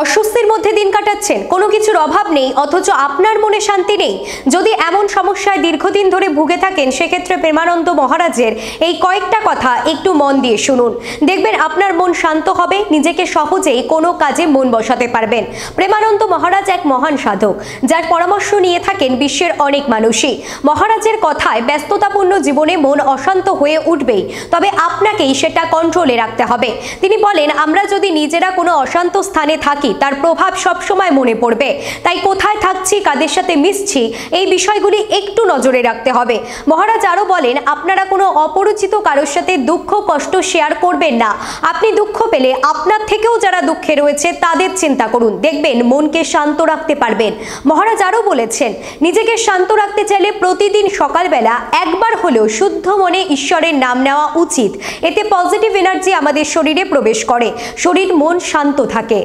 অস্বস্তির মধ্যে দিন কাটাচ্ছেন, কোনো কিছুর অভাব নেই অথচ আপনার মনে শান্তি নেই। যদি এমন সমস্যায় দীর্ঘদিন ধরে ভুগে থাকেন, সেক্ষেত্রে প্রেমানন্দ মহারাজের এই কয়েকটা কথা একটু মন দিয়ে শুনুন। দেখবেন আপনার মন শান্ত হবে, নিজেকে সহজেই কোনো কাজে মন বসাতে পারবেন। প্রেমানন্দ মহারাজ এক মহান সাধক, যার পরামর্শ নিয়ে থাকেন বিশ্বের অনেক মানুষই। মহারাজের কথায় ব্যস্ততাপূর্ণ জীবনে মন অশান্ত হয়ে উঠবেই, তবে আপনাকেই সেটা কন্ট্রোলে রাখতে হবে। তিনি বলেন, আমরা যদি নিজেরা কোনো অশান্ত স্থানে থাকি, তার প্রভাব সবসময় মনে পড়বে। তাই কোথায় থাকছি, কাদের সাথে মিশছি, এই বিষয়গুলি একটু নজরে রাখতে হবে। মহারাজ আরো বলেন, আপনারা কোনো অপরিচিত কারোর সাথে দুঃখ কষ্ট শেয়ার করবেন না। আপনি দুঃখ পেলে আপনার থেকেও যারা দুঃখে রয়েছে তাদের চিন্তা করুন, দেখবেন মনকে শান্ত রাখতে পারবেন। মহারাজ আরো বলেছেন, নিজেকে শান্ত রাখতে চাইলে প্রতিদিন সকালবেলা একবার হলেও শুদ্ধ মনে ঈশ্বরের নাম নেওয়া উচিত। এতে পজিটিভ এনার্জি আমাদের শরীরে প্রবেশ করে, শরীর মন শান্ত থাকে।